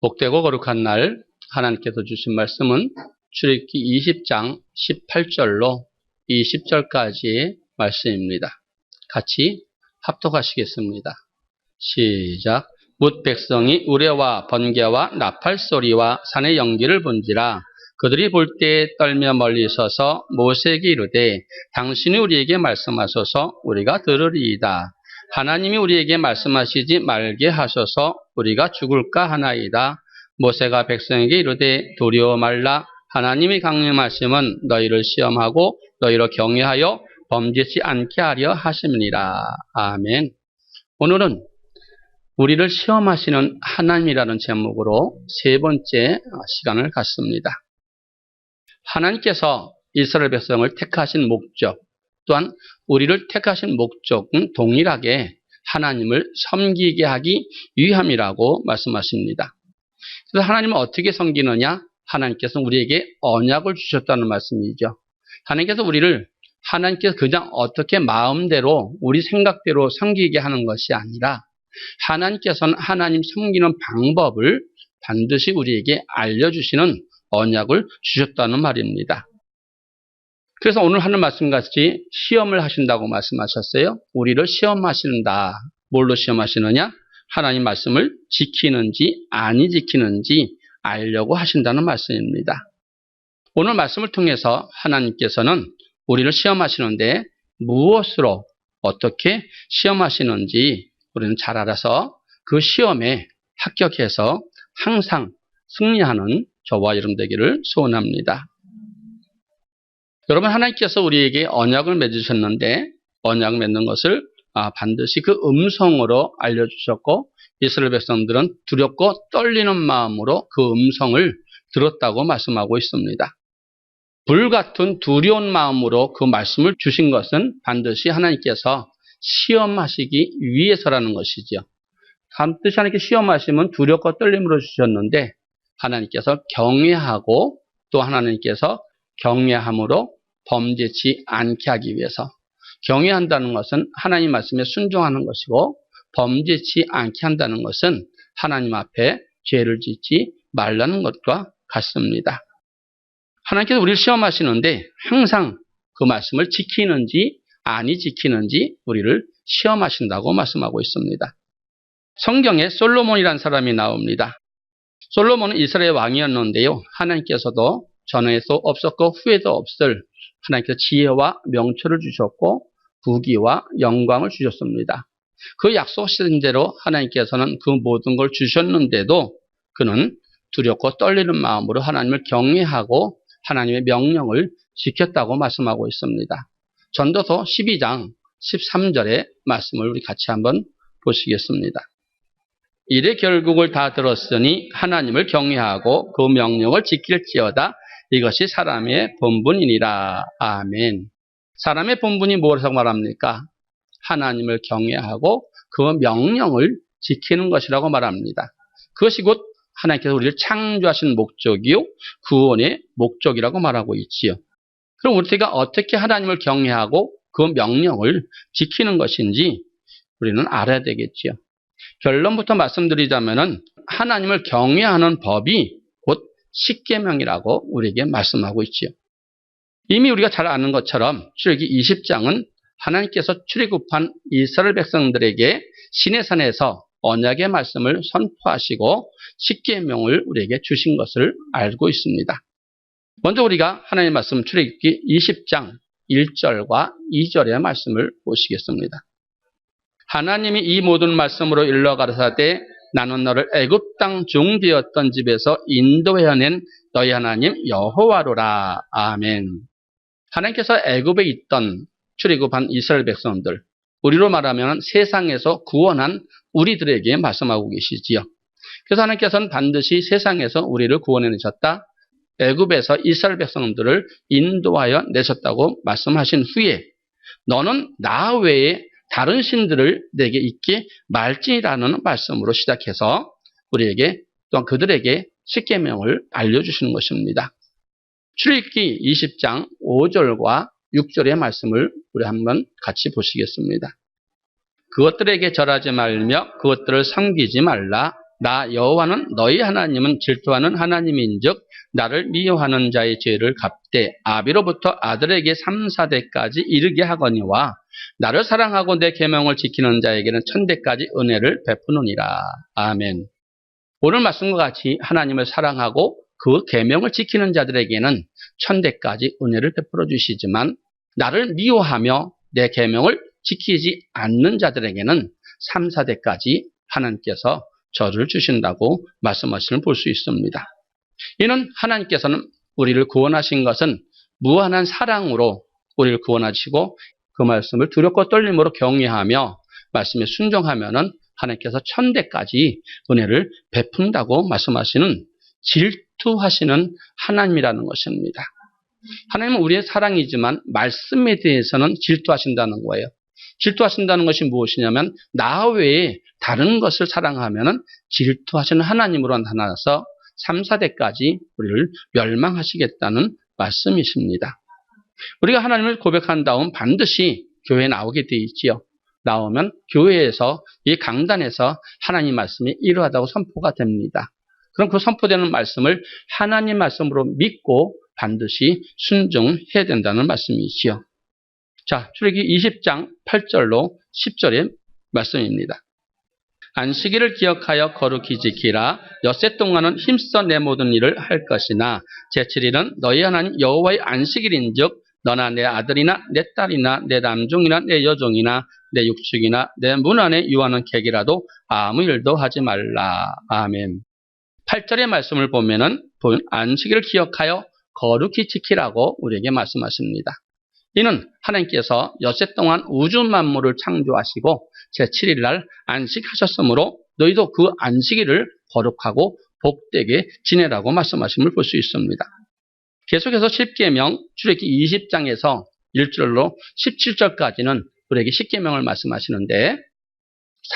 복되고 거룩한 날 하나님께서 주신 말씀은 출애굽기 20장 18절로 20절까지의 말씀입니다. 같이 합독하시겠습니다. 시작. 뭇 백성이 우레와 번개와 나팔 소리와 산의 연기를 본지라 그들이 볼 때에 떨며 멀리 서서 모세에게 이르되 당신이 우리에게 말씀하소서 우리가 들으리이다. 하나님이 우리에게 말씀하시지 말게 하소서 우리가 죽을까 하나이다. 모세가 백성에게 이르되 두려워 말라. 하나님이 강림하심은 너희를 시험하고 너희를 경외하여 범죄치 않게 하려 하심이니라. 아멘. 오늘은 우리를 시험하시는 하나님이라는 제목으로 세 번째 시간을 갖습니다. 하나님께서 이스라엘 백성을 택하신 목적, 또한 우리를 택하신 목적은 동일하게 하나님을 섬기게 하기 위함이라고 말씀하십니다. 그래서 하나님을 어떻게 섬기느냐? 하나님께서 우리에게 언약을 주셨다는 말씀이죠. 하나님께서 그냥 어떻게 마음대로 우리 생각대로 섬기게 하는 것이 아니라 하나님께서는 하나님 섬기는 방법을 반드시 우리에게 알려주시는 언약을 주셨다는 말입니다. 그래서 오늘 하는 말씀같이 시험을 하신다고 말씀하셨어요. 우리를 시험하신다. 뭘로 시험하시느냐? 하나님 말씀을 지키는지 아니 지키는지 알려고 하신다는 말씀입니다. 오늘 말씀을 통해서 하나님께서는 우리를 시험하시는데 무엇으로 어떻게 시험하시는지 우리는 잘 알아서 그 시험에 합격해서 항상 승리하는 저와 여러분 되기를 소원합니다. 여러분, 하나님께서 우리에게 언약을 맺으셨는데 언약을 맺는 것을 반드시 그 음성으로 알려주셨고 이스라엘 백성들은 두렵고 떨리는 마음으로 그 음성을 들었다고 말씀하고 있습니다. 불같은 두려운 마음으로 그 말씀을 주신 것은 반드시 하나님께서 시험하시기 위해서라는 것이죠. 반드시 하나님께 시험하시면 두렵고 떨림으로 주셨는데 하나님께서 경외하고 또 하나님께서 경외함으로 범죄치 않게 하기 위해서, 경외한다는 것은 하나님 말씀에 순종하는 것이고 범죄치 않게 한다는 것은 하나님 앞에 죄를 짓지 말라는 것과 같습니다. 하나님께서 우리를 시험하시는데 항상 그 말씀을 지키는지 아니 지키는지 우리를 시험하신다고 말씀하고 있습니다. 성경에 솔로몬이라는 사람이 나옵니다. 솔로몬은 이스라엘 왕이었는데요. 하나님께서도 전에도 없었고 후에도 없을 하나님께서 지혜와 명철을 주셨고 부귀와 영광을 주셨습니다. 그 약속하신 대로 하나님께서는 그 모든 걸 주셨는데도 그는 두렵고 떨리는 마음으로 하나님을 경외하고 하나님의 명령을 지켰다고 말씀하고 있습니다. 전도서 12장 13절의 말씀을 우리 같이 한번 보시겠습니다. 이래 결국을 다 들었으니 하나님을 경외하고 그 명령을 지킬지어다. 이것이 사람의 본분이니라. 아멘. 사람의 본분이 무엇이라고 말합니까? 하나님을 경외하고 그 명령을 지키는 것이라고 말합니다. 그것이 곧 하나님께서 우리를 창조하신 목적이요 구원의 목적이라고 말하고 있지요. 그럼 우리가 어떻게 하나님을 경외하고 그 명령을 지키는 것인지 우리는 알아야 되겠지요. 결론부터 말씀드리자면은 하나님을 경외하는 법이 곧 십계명이라고 우리에게 말씀하고 있지요. 이미 우리가 잘 아는 것처럼 출애굽기 20장은 하나님께서 출애굽한 이스라엘 백성들에게 시내산에서 언약의 말씀을 선포하시고 십계명을 우리에게 주신 것을 알고 있습니다. 먼저 우리가 하나님의 말씀 출애굽기 20장 1절과 2절의 말씀을 보시겠습니다. 하나님이 이 모든 말씀으로 일러 가라사대 나는 너를 애굽 땅 종되었던 집에서 인도해낸 너희 하나님 여호와로라. 아멘. 하나님께서 애굽에 있던 출애굽한 이스라엘 백성들, 우리로 말하면 세상에서 구원한 우리들에게 말씀하고 계시지요. 그래서 하나님께서는 반드시 세상에서 우리를 구원해내셨다. 애굽에서 이스라엘 백성들을 인도하여 내셨다고 말씀하신 후에 너는 나 외에 다른 신들을 내게 있게 말지라는 말씀으로 시작해서 우리에게 또한 그들에게 십계명을 알려주시는 것입니다. 출애굽기 20장 5절과 6절의 말씀을 우리 한번 같이 보시겠습니다. 그것들에게 절하지 말며 그것들을 섬기지 말라. 나 여호와는 너희 하나님은 질투하는 하나님인즉 나를 미워하는 자의 죄를 갚되 아비로부터 아들에게 3, 4대까지 이르게 하거니와 나를 사랑하고 내 계명을 지키는 자에게는 1000대까지 은혜를 베푸느니라. 아멘. 오늘 말씀과 같이 하나님을 사랑하고 그 계명을 지키는 자들에게는 1000대까지 은혜를 베풀어 주시지만 나를 미워하며 내 계명을 지키지 않는 자들에게는 3, 4대까지 하나님께서 저주를 주신다고 말씀하시는 볼 수 있습니다. 이는 하나님께서는 우리를 구원하신 것은 무한한 사랑으로 우리를 구원하시고 그 말씀을 두렵고 떨림으로 경외하며 말씀에 순종하면은 하나님께서 1000대까지 은혜를 베푼다고 말씀하시는 질투하시는 하나님이라는 것입니다. 하나님은 우리의 사랑이지만 말씀에 대해서는 질투하신다는 거예요. 질투하신다는 것이 무엇이냐면 나 외에 다른 것을 사랑하면은 질투하시는 하나님으로 나타나서 3, 4대까지 우리를 멸망하시겠다는 말씀이십니다. 우리가 하나님을 고백한 다음 반드시 교회에 나오게 되어 있지요. 나오면 교회에서 이 강단에서 하나님 말씀이 이러하다고 선포가 됩니다. 그럼 그 선포되는 말씀을 하나님 말씀으로 믿고 반드시 순종해야 된다는 말씀이지요. 자, 출애굽기 20장 8절로 10절의 말씀입니다. 안식일을 기억하여 거룩히 지키라. 엿새 동안은 힘써 내 모든 일을 할 것이나 제7일은 너희 하나님 여호와의 안식일인즉 너나 내 아들이나 내 딸이나 내 남종이나 내 여종이나 내 육축이나 내 문 안에 유하는 객이라도 아무 일도 하지 말라. 아멘. 8절의 말씀을 보면은 안식일을 기억하여 거룩히 지키라고 우리에게 말씀하십니다. 이는 하나님께서 엿새 동안 우주 만물을 창조하시고 제7일 날 안식하셨으므로 너희도 그 안식일을 거룩하고 복되게 지내라고 말씀하심을 볼 수 있습니다. 계속해서 10계명 출애굽기 20장에서 1절로 17절까지는 우리에게 10계명을 말씀하시는데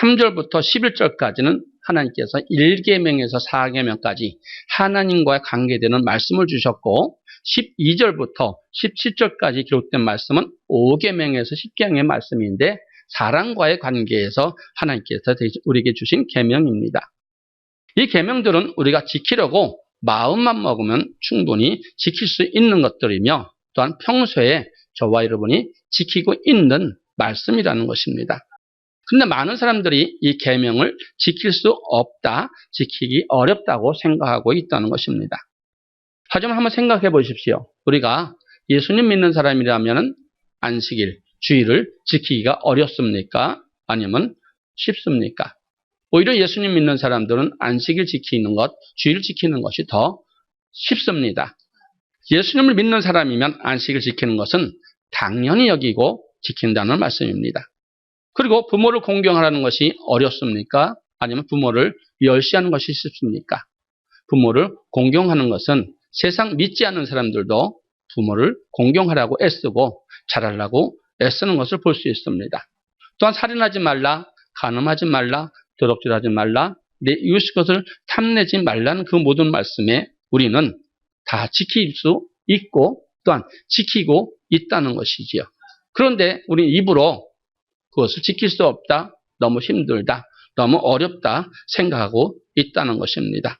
3절부터 11절까지는 하나님께서 1계명에서 4계명까지 하나님과의 관계되는 말씀을 주셨고 12절부터 17절까지 기록된 말씀은 5계명에서 10계명의 말씀인데 사람과의 관계에서 하나님께서 우리에게 주신 계명입니다. 이 계명들은 우리가 지키려고 마음만 먹으면 충분히 지킬 수 있는 것들이며 또한 평소에 저와 여러분이 지키고 있는 말씀이라는 것입니다. 근데 많은 사람들이 이 계명을 지킬 수 없다, 지키기 어렵다고 생각하고 있다는 것입니다. 하지만 한번 생각해 보십시오. 우리가 예수님 믿는 사람이라면 안식일, 주일을 지키기가 어렵습니까? 아니면 쉽습니까? 오히려 예수님 믿는 사람들은 안식일 지키는 것, 주일 지키는 것이 더 쉽습니다. 예수님을 믿는 사람이면 안식일 지키는 것은 당연히 여기고 지킨다는 말씀입니다. 그리고 부모를 공경하라는 것이 어렵습니까? 아니면 부모를 멸시하는 것이 쉽습니까? 부모를 공경하는 것은 세상 믿지 않는 사람들도 부모를 공경하라고 애쓰고 잘하려고 애쓰는 것을 볼 수 있습니다. 또한 살인하지 말라, 간음하지 말라, 도둑질하지 말라, 내 이웃의 것을 탐내지 말라는 그 모든 말씀에 우리는 다 지킬 수 있고 또한 지키고 있다는 것이지요. 그런데 우리 입으로 그것을 지킬 수 없다, 너무 힘들다, 너무 어렵다 생각하고 있다는 것입니다.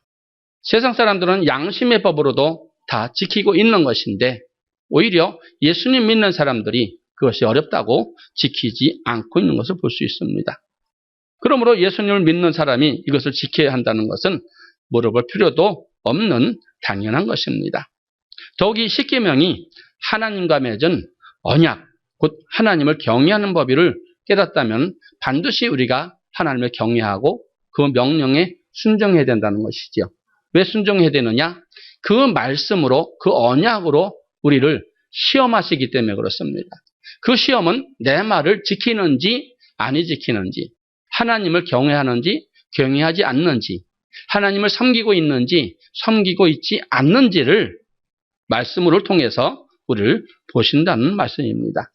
세상 사람들은 양심의 법으로도 다 지키고 있는 것인데 오히려 예수님 믿는 사람들이 그것이 어렵다고 지키지 않고 있는 것을 볼 수 있습니다. 그러므로 예수님을 믿는 사람이 이것을 지켜야 한다는 것은 물어볼 필요도 없는 당연한 것입니다. 더욱이 십계명이 하나님과 맺은 언약, 곧 하나님을 경외하는 법을 깨닫다면 반드시 우리가 하나님을 경외하고 그 명령에 순종해야 된다는 것이죠. 왜 순종해야 되느냐? 그 말씀으로, 그 언약으로 우리를 시험하시기 때문에 그렇습니다. 그 시험은 내 말을 지키는지 아니 지키는지, 하나님을 경외하는지 경외하지 않는지, 하나님을 섬기고 있는지 섬기고 있지 않는지를 말씀을 통해서 우리를 보신다는 말씀입니다.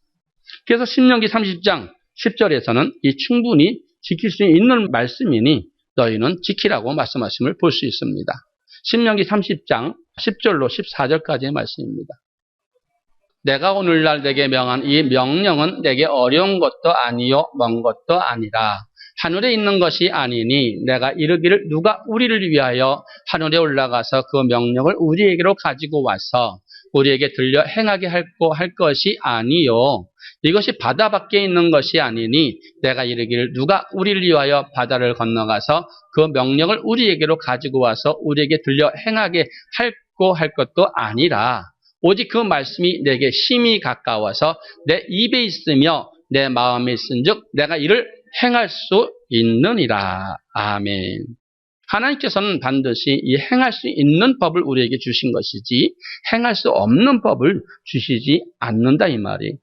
그래서 신명기 30장 10절에서는 이 충분히 지킬 수 있는 말씀이니 너희는 지키라고 말씀하심을 볼 수 있습니다. 신명기 30장 10절로 14절까지의 말씀입니다. 내가 오늘날 내게 명한 이 명령은 내게 어려운 것도 아니요 먼 것도 아니라 하늘에 있는 것이 아니니 내가 이르기를 누가 우리를 위하여 하늘에 올라가서 그 명령을 우리에게로 가지고 와서 우리에게 들려 행하게 할 것이 아니요 이것이 바다 밖에 있는 것이 아니니 내가 이르기를 누가 우리를 위하여 바다를 건너가서 그 명령을 우리에게로 가지고 와서 우리에게 들려 행하게 할 것도 아니라 오직 그 말씀이 내게 심히 가까워서 내 입에 있으며 내 마음에 있은즉 내가 이를 행할 수 있느니라. 아멘. 하나님께서는 반드시 이 행할 수 있는 법을 우리에게 주신 것이지 행할 수 없는 법을 주시지 않는다 이 말이.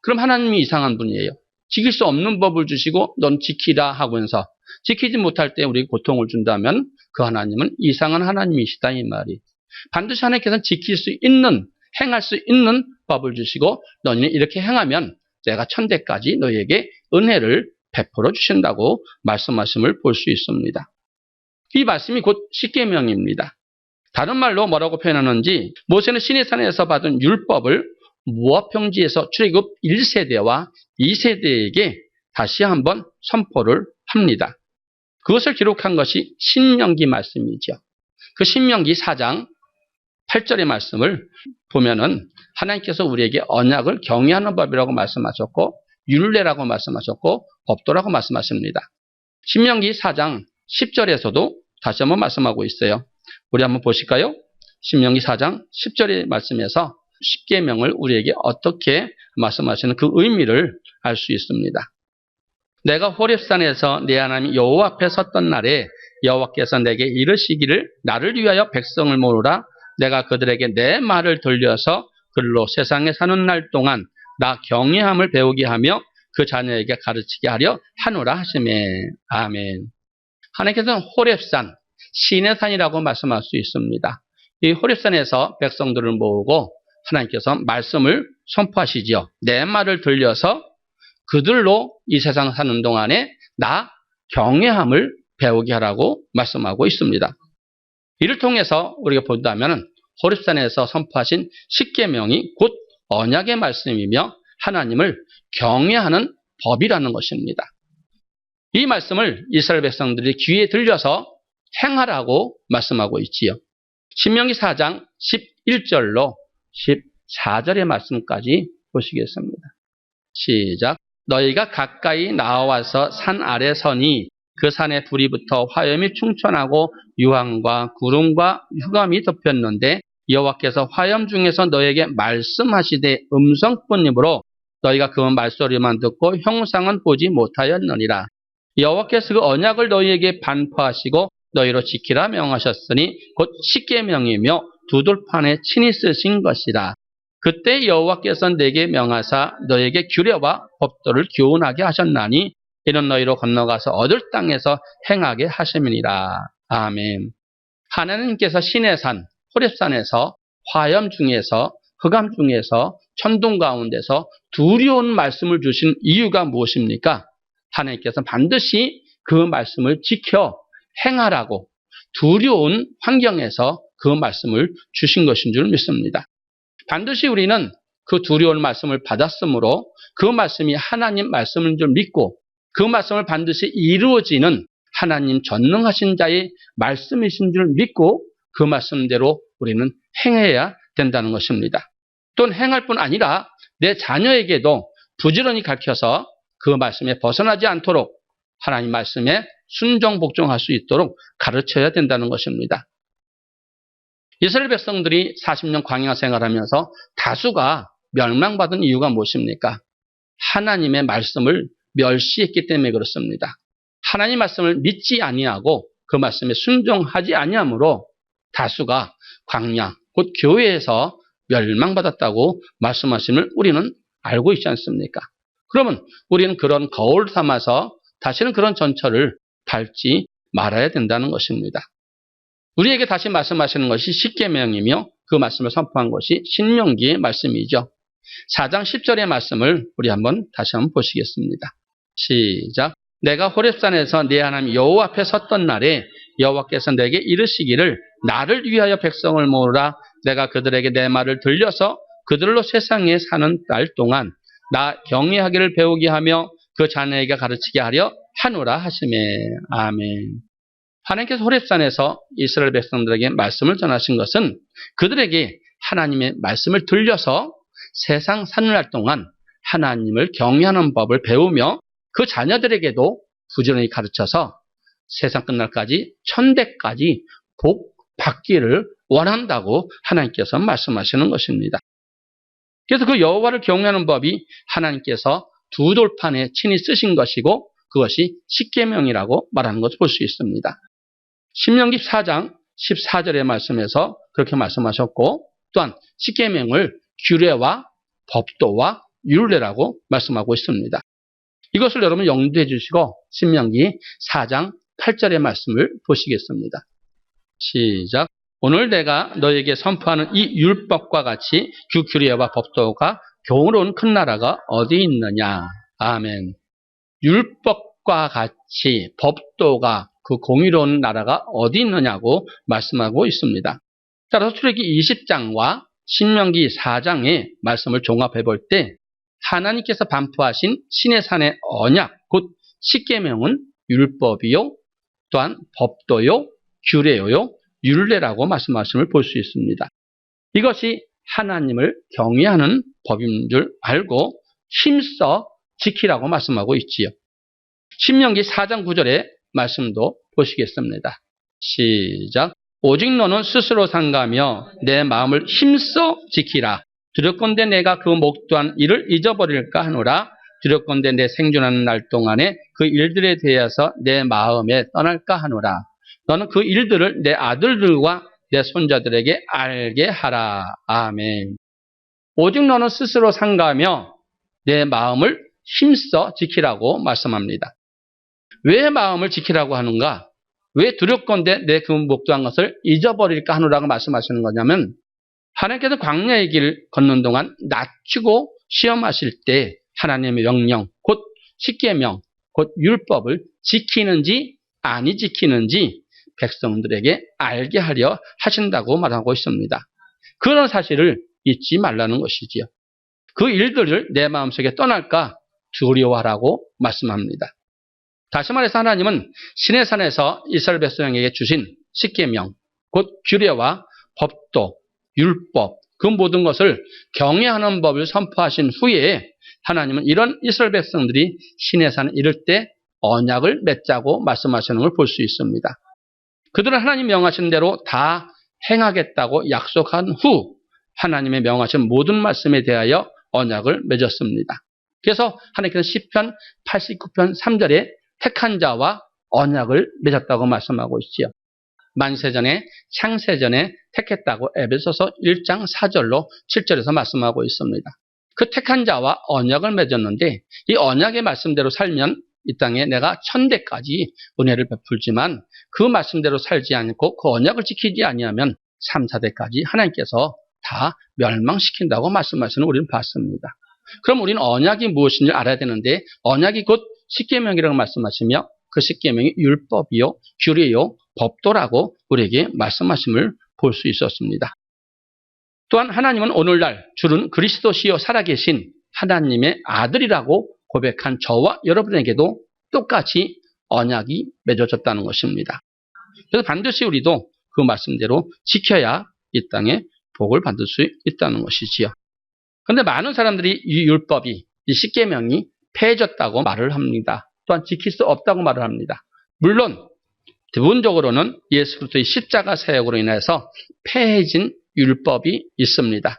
그럼 하나님이 이상한 분이에요. 지킬 수 없는 법을 주시고 넌 지키라 하면서 지키지 못할 때 우리에게 고통을 준다면 그 하나님은 이상한 하나님이시다 이 말이. 반드시 하나님께서는 지킬 수 있는 행할 수 있는 법을 주시고 너희는 이렇게 행하면 내가 천대까지 너희에게 은혜를 베풀어 주신다고 말씀하심을 볼 수 있습니다. 이 말씀이 곧 십계명입니다. 다른 말로 뭐라고 표현하는지 모세는 시내산에서 받은 율법을 모압평지에서 출애굽 1세대와 2세대에게 다시 한번 선포를 합니다. 그것을 기록한 것이 신명기 말씀이죠. 그 신명기 4장 8절의 말씀을 보면은 하나님께서 우리에게 언약을 경외하는 법이라고 말씀하셨고 율례라고 말씀하셨고 법도라고 말씀하십니다. 신명기 4장 10절에서도 다시 한번 말씀하고 있어요. 우리 한번 보실까요? 신명기 4장 10절의 말씀에서 십계명을 우리에게 어떻게 말씀하시는 그 의미를 알 수 있습니다. 내가 호렙산에서 네 하나님 여호와 앞에 섰던 날에 여호와께서 내게 이르시기를 나를 위하여 백성을 모으라. 내가 그들에게 내 말을 들려서 그들로 세상에 사는 날 동안 나 경외함을 배우게 하며 그 자녀에게 가르치게 하려 하노라 하시매. 아멘. 하나님께서는 호렙산, 신의 산이라고 말씀할 수 있습니다. 이 호렙산에서 백성들을 모으고 하나님께서 말씀을 선포하시지요. 내 말을 들려서 그들로 이 세상 사는 동안에 나 경외함을 배우게 하라고 말씀하고 있습니다. 이를 통해서 우리가 본다면 호렙산에서 선포하신 십계명이 곧 언약의 말씀이며 하나님을 경외하는 법이라는 것입니다. 이 말씀을 이스라엘 백성들이 귀에 들려서 행하라고 말씀하고 있지요. 신명기 4장 11절로 14절의 말씀까지 보시겠습니다. 시작. 너희가 가까이 나와서 산 아래 서니 그 산에 불이 붙어 화염이 충천하고 유황과 구름과 흑암이 덮였는데 여호와께서 화염 중에서 너에게 말씀하시되 음성뿐이므로 너희가 그 말소리만 듣고 형상은 보지 못하였느니라. 여호와께서 그 언약을 너희에게 반포하시고 너희로 지키라 명하셨으니 곧 십계명이며 두 돌판에 친히 쓰신 것이라. 그때 여호와께서 내게 명하사 너에게 규례와 법도를 교훈하게 하셨나니 이는 너희로 건너가서 얻을 땅에서 행하게 하심이니라. 아멘. 하나님께서 시내산, 호렙산에서 화염 중에서 흑암 중에서 천둥 가운데서 두려운 말씀을 주신 이유가 무엇입니까? 하나님께서 반드시 그 말씀을 지켜 행하라고 두려운 환경에서 그 말씀을 주신 것인 줄 믿습니다. 반드시 우리는 그 두려운 말씀을 받았으므로 그 말씀이 하나님 말씀인 줄 믿고 그 말씀을 반드시 이루어지는 하나님 전능하신 자의 말씀이신 줄 믿고 그 말씀대로 우리는 행해야 된다는 것입니다. 또는 행할 뿐 아니라 내 자녀에게도 부지런히 가르쳐서 그 말씀에 벗어나지 않도록 하나님 말씀에 순종 복종할 수 있도록 가르쳐야 된다는 것입니다. 이스라엘 백성들이 40년 광야 생활하면서 다수가 멸망받은 이유가 무엇입니까? 하나님의 말씀을 멸시했기 때문에 그렇습니다. 하나님 말씀을 믿지 아니하고 그 말씀에 순종하지 아니하므로 다수가 광야, 곧 교회에서 멸망받았다고 말씀하심을 우리는 알고 있지 않습니까? 그러면 우리는 그런 거울 삼아서 다시는 그런 전철을 밟지 말아야 된다는 것입니다. 우리에게 다시 말씀하시는 것이 십계명이며 그 말씀을 선포한 것이 신명기의 말씀이죠. 4장 10절의 말씀을 우리 다시 한번 보시겠습니다. 시작. 내가 호렙산에서 네 하나님 여호와 앞에 섰던 날에 여호와께서 내게 이르시기를 나를 위하여 백성을 모으라. 내가 그들에게 내 말을 들려서 그들로 세상에 사는 날 동안 나 경외하기를 배우게 하며 그 자녀에게 가르치게 하려 하노라 하시매. 아멘. 하나님께서 호렙산에서 이스라엘 백성들에게 말씀을 전하신 것은 그들에게 하나님의 말씀을 들려서 세상 사느날 동안 하나님을 경외하는 법을 배우며 그 자녀들에게도 부지런히 가르쳐서 세상 끝날까지 천대까지 복 받기를 원한다고 하나님께서 말씀하시는 것입니다. 그래서 그 여호와를 경외하는 법이 하나님께서 두 돌판에 친히 쓰신 것이고 그것이 십계명이라고 말하는 것을 볼 수 있습니다. 신명기 4장 14절의 말씀에서 그렇게 말씀하셨고 또한 십계명을 규례와 법도와 율례라고 말씀하고 있습니다. 이것을 여러분 염두해 주시고 신명기 4장 8절의 말씀을 보시겠습니다. 시작. 오늘 내가 너에게 선포하는 이 율법과 같이 규례와 법도가 교훈로운 큰 나라가 어디 있느냐. 아멘. 율법과 같이 법도가 그 공의로운 나라가 어디 있느냐고 말씀하고 있습니다. 따라서 출애굽기 20장과 신명기 4장의 말씀을 종합해 볼 때 하나님께서 반포하신 시내산의 언약, 곧 십계명은 율법이요, 또한 법도요, 규례요, 율례라고 말씀하심을 볼 수 있습니다. 이것이 하나님을 경외하는 법인 줄 알고 힘써 지키라고 말씀하고 있지요. 신명기 4장 9절의 말씀도 보시겠습니다. 시작. 오직 너는 스스로 상가며 내 마음을 힘써 지키라. 두렵건대 내가 그 목도한 일을 잊어버릴까 하노라. 두렵건대 내 생존하는 날 동안에 그 일들에 대해서 내 마음에 떠날까 하노라. 너는 그 일들을 내 아들들과 내 손자들에게 알게 하라. 아멘. 오직 너는 스스로 상가하며 내 마음을 힘써 지키라고 말씀합니다. 왜 마음을 지키라고 하는가? 왜 두렵건대 내 그 목도한 것을 잊어버릴까 하노라고 말씀하시는 거냐면 하나님께서 광야의 길 걷는 동안 낮추고 시험하실 때 하나님의 명령, 곧 십계명, 곧 율법을 지키는지 아니 지키는지 백성들에게 알게 하려 하신다고 말하고 있습니다. 그런 사실을 잊지 말라는 것이지요. 그 일들을 내 마음속에 떠날까 두려워하라고 말씀합니다. 다시 말해서 하나님은 시내산에서 이스라엘 백성에게 주신 십계명, 곧 규례와 법도, 율법, 그 모든 것을 경외하는 법을 선포하신 후에 하나님은 이런 이스라엘 백성들이 시내산에 이를 때 언약을 맺자고 말씀하시는 걸 볼 수 있습니다. 그들은 하나님 명하신 대로 다 행하겠다고 약속한 후 하나님의 명하신 모든 말씀에 대하여 언약을 맺었습니다. 그래서 하나님께서 시편 89편 3절에 택한 자와 언약을 맺었다고 말씀하고 있지요. 만세전에 창세전에 택했다고 에베소서 1장 4절로 7절에서 말씀하고 있습니다. 그 택한 자와 언약을 맺었는데 이 언약의 말씀대로 살면 이 땅에 내가 천대까지 은혜를 베풀지만 그 말씀대로 살지 않고 그 언약을 지키지 아니하면 3, 4대까지 하나님께서 다 멸망시킨다고 말씀하시는 우리는 봤습니다. 그럼 우리는 언약이 무엇인지 알아야 되는데 언약이 곧 십계명이라고 말씀하시며 그 십계명이 율법이요, 규례요, 법도라고 우리에게 말씀하심을 볼 수 있었습니다. 또한 하나님은 오늘날 주는 그리스도시요 살아계신 하나님의 아들이라고 고백한 저와 여러분에게도 똑같이 언약이 맺어졌다는 것입니다. 그래서 반드시 우리도 그 말씀대로 지켜야 이 땅에 복을 받을 수 있다는 것이지요. 그런데 많은 사람들이 이 율법이, 이 십계명이 폐해졌다고 말을 합니다. 또한 지킬 수 없다고 말을 합니다. 물론 기본적으로는 예수 그리스도의 십자가 사역으로 인해서 폐해진 율법이 있습니다.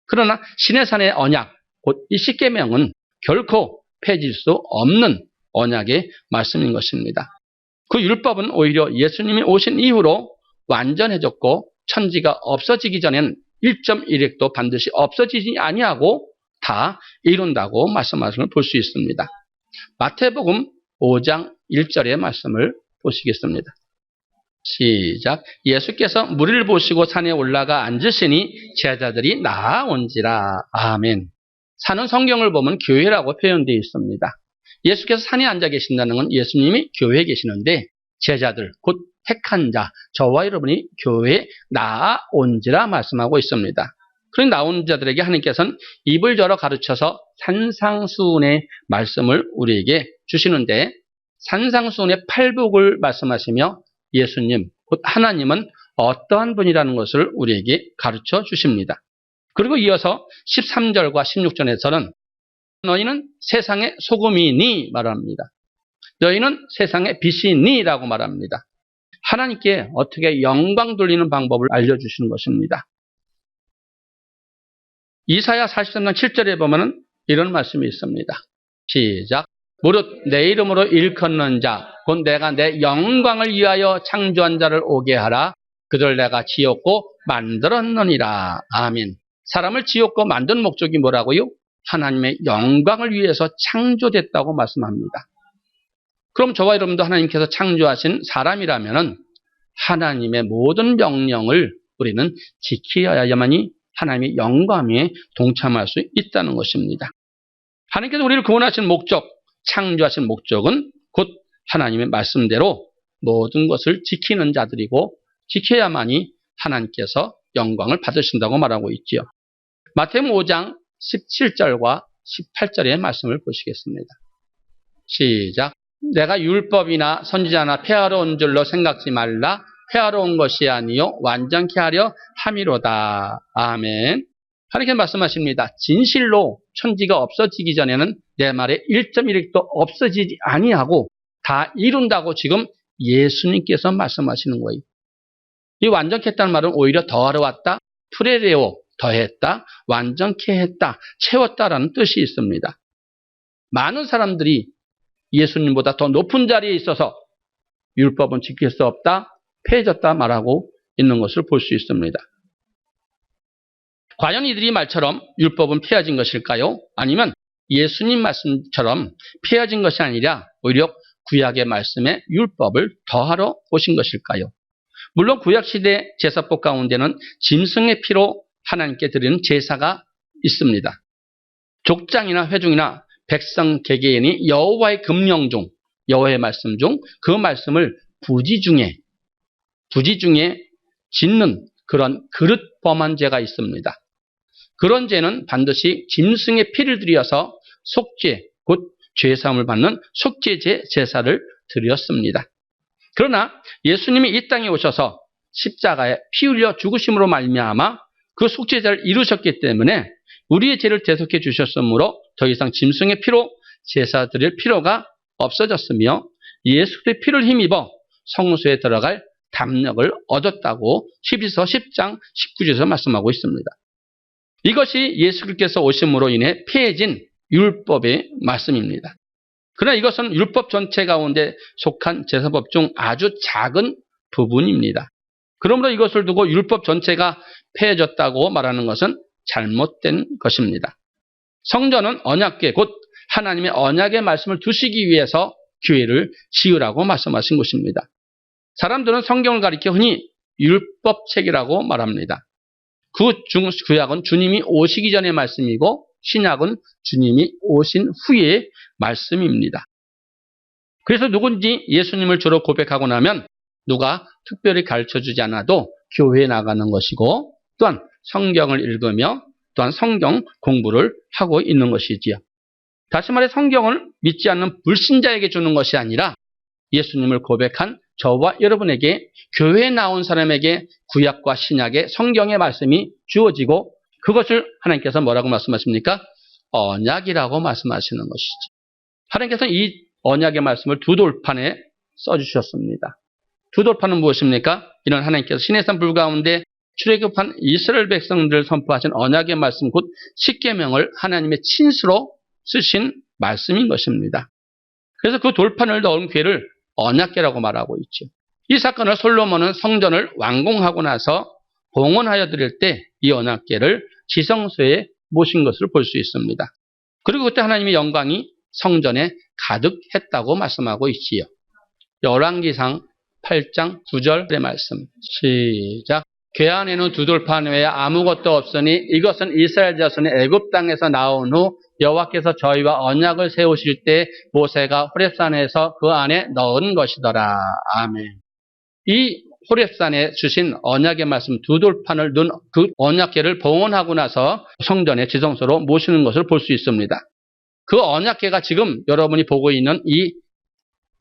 그러나 시내산의 언약, 곧 이 십계명은 결코 폐해질 수 없는 언약의 말씀인 것입니다. 그 율법은 오히려 예수님이 오신 이후로 완전해졌고 천지가 없어지기 전엔 1.1핵도 반드시 없어지지 아니하고 다 이룬다고 말씀하시는 걸 볼 수 있습니다. 마태복음 5장 1절의 말씀을 보시겠습니다. 시작. 예수께서 무리를 보시고 산에 올라가 앉으시니 제자들이 나아온지라. 아멘. 산은 성경을 보면 교회라고 표현되어 있습니다. 예수께서 산에 앉아 계신다는 건 예수님이 교회에 계시는데 제자들, 곧 택한 자, 저와 여러분이 교회에 나아온지라 말씀하고 있습니다. 그런 나온 자들에게 하나님께서는 입을 열어 가르쳐서 산상수훈의 말씀을 우리에게 주시는데 산상수훈의 팔복을 말씀하시며 예수님, 곧 하나님은 어떠한 분이라는 것을 우리에게 가르쳐 주십니다. 그리고 이어서 13절과 16절에서는 너희는 세상의 소금이니 말합니다. 너희는 세상의 빛이니 라고 말합니다. 하나님께 어떻게 영광 돌리는 방법을 알려주시는 것입니다. 이사야 43장 7절에 보면 이런 말씀이 있습니다. 시작. 무릇 내 이름으로 일컫는 자, 곧 내가 내 영광을 위하여 창조한 자를 오게 하라. 그들 내가 지었고 만들었느니라. 아멘. 사람을 지었고 만든 목적이 뭐라고요? 하나님의 영광을 위해서 창조됐다고 말씀합니다. 그럼 저와 여러분도 하나님께서 창조하신 사람이라면 하나님의 모든 명령을 우리는 지켜야만이 하나님의 영광에 동참할 수 있다는 것입니다. 하나님께서 우리를 구원하신 목적, 창조하신 목적은 곧 하나님의 말씀대로 모든 것을 지키는 자들이고 지켜야만이 하나님께서 영광을 받으신다고 말하고 있지요. 마태복음 5장 17절과 18절의 말씀을 보시겠습니다. 시작. 내가 율법이나 선지자나 폐하러 온 줄로 생각지 말라. 폐하러 온 것이 아니요 완전케 하려 함이로다. 아멘. 하나님께서 말씀하십니다. 진실로 천지가 없어지기 전에는 내 말에 1.1획도 없어지지 아니하고 다 이룬다고 지금 예수님께서 말씀하시는 거예요. 이 완전케 했다는 말은 오히려 더하러 왔다, 프레레오, 더했다, 완전케 했다, 채웠다라는 뜻이 있습니다. 많은 사람들이 예수님보다 더 높은 자리에 있어서 율법은 지킬 수 없다, 폐해졌다 말하고 있는 것을 볼 수 있습니다. 과연 이들이 말처럼 율법은 폐해진 것일까요? 아니면 예수님 말씀처럼 폐해진 것이 아니라 오히려 구약의 말씀에 율법을 더하러 오신 것일까요? 물론 구약시대 제사법 가운데는 짐승의 피로 하나님께 드리는 제사가 있습니다. 족장이나 회중이나 백성 개개인이 여호와의 금령 중, 여호와의 말씀 중 그 말씀을 부지 중에 짓는 그런 그릇 범한 죄가 있습니다. 그런 죄는 반드시 짐승의 피를 들여서 속죄, 곧 죄사함을 받는 속죄제 제사를 드렸습니다. 그러나 예수님이 이 땅에 오셔서 십자가에 피 흘려 죽으심으로 말미암아 그 속죄제를 이루셨기 때문에 우리의 죄를 대속해 주셨으므로 더 이상 짐승의 피로 제사 드릴 필요가 없어졌으며 예수의 피를 힘입어 성소에 들어갈 담력을 얻었다고 히브리서 10장 19절에서 말씀하고 있습니다. 이것이 예수께서 오심으로 인해 폐해진 율법의 말씀입니다. 그러나 이것은 율법 전체 가운데 속한 제사법 중 아주 작은 부분입니다. 그러므로 이것을 두고 율법 전체가 폐해졌다고 말하는 것은 잘못된 것입니다. 성전은 언약궤, 곧 하나님의 언약의 말씀을 두시기 위해서 교회를 지으라고 말씀하신 것입니다. 사람들은 성경을 가리켜 흔히 율법책이라고 말합니다. 구약은 주님이 오시기 전의 말씀이고 신약은 주님이 오신 후의 말씀입니다. 그래서 누군지 예수님을 주로 고백하고 나면 누가 특별히 가르쳐주지 않아도 교회에 나가는 것이고 또한 성경을 읽으며 또한 성경 공부를 하고 있는 것이지요. 다시 말해 성경을 믿지 않는 불신자에게 주는 것이 아니라 예수님을 고백한 저와 여러분에게 교회에 나온 사람에게 구약과 신약의 성경의 말씀이 주어지고 그것을 하나님께서 뭐라고 말씀하십니까? 언약이라고 말씀하시는 것이죠. 하나님께서 이 언약의 말씀을 두 돌판에 써주셨습니다. 두 돌판은 무엇입니까? 이는 하나님께서 시내산 불 가운데 출애굽한 이스라엘 백성들을 선포하신 언약의 말씀 곧 십계명을 하나님의 친수로 쓰신 말씀인 것입니다. 그래서 그 돌판을 넣은 궤를 언약궤라고 말하고 있죠. 이 사건을 솔로몬은 성전을 완공하고 나서 봉헌하여 드릴 때 이 언약궤를 지성소에 모신 것을 볼 수 있습니다. 그리고 그때 하나님의 영광이 성전에 가득했다고 말씀하고 있지요. 열왕기상 8장 9절의 말씀 시작. 궤 안에는 두 돌판 외에 아무것도 없으니 이것은 이스라엘 자손이 애굽 땅에서 나온 후 여호와께서 저희와 언약을 세우실 때 모세가 호렙산에서 그 안에 넣은 것이더라. 아멘. 이 호렙산에 주신 언약의 말씀 두 돌판을 넣은 그 언약궤를 봉헌하고 나서 성전의 지성소로 모시는 것을 볼 수 있습니다. 그 언약궤가 지금 여러분이 보고 있는 이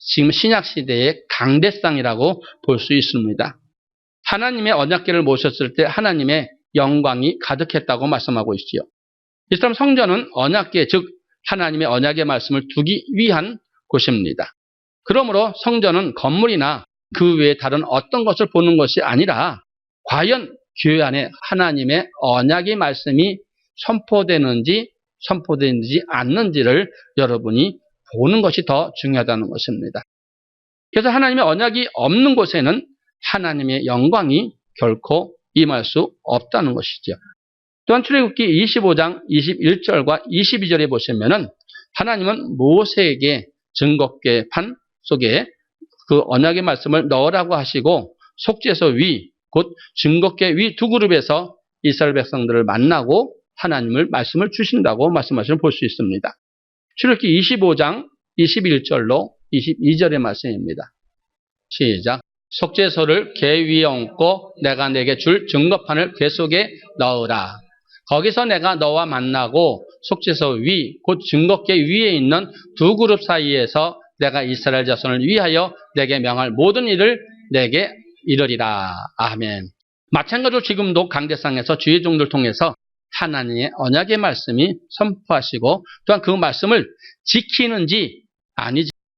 지금 신약시대의 강대상이라고 볼 수 있습니다. 하나님의 언약궤를 모셨을 때 하나님의 영광이 가득했다고 말씀하고 있지요. 이처럼 성전은 언약궤, 즉 하나님의 언약의 말씀을 두기 위한 곳입니다. 그러므로 성전은 건물이나 그 외에 다른 어떤 것을 보는 것이 아니라 과연 교회 안에 하나님의 언약의 말씀이 선포되는지 않는지를 여러분이 보는 것이 더 중요하다는 것입니다. 그래서 하나님의 언약이 없는 곳에는 하나님의 영광이 결코 임할 수 없다는 것이죠. 또한 출애굽기 25장 21절과 22절에 보시면은 하나님은 모세에게 증거궤판 속에 그 언약의 말씀을 넣으라고 하시고 속죄소 위, 곧 증거궤 위 두 그룹에서 이스라엘 백성들을 만나고 하나님을 말씀을 주신다고 말씀하시면 볼 수 있습니다. 출애굽기 25장 21절로 22절의 말씀입니다. 시작. 속죄소를 궤 위에 얹고 내가 내게 줄 증거판을 궤 속에 넣으라. 거기서 내가 너와 만나고 속죄소 위, 곧 증거궤 위에 있는 두 그룹 사이에서 내가 이스라엘 자손을 위하여 내게 명할 모든 일을 내게 이르리라. 아멘. 마찬가지로 지금도 강대상에서 주의 종들 통해서 하나님의 언약의 말씀이 선포하시고 또한 그 말씀을 지키는지 아니지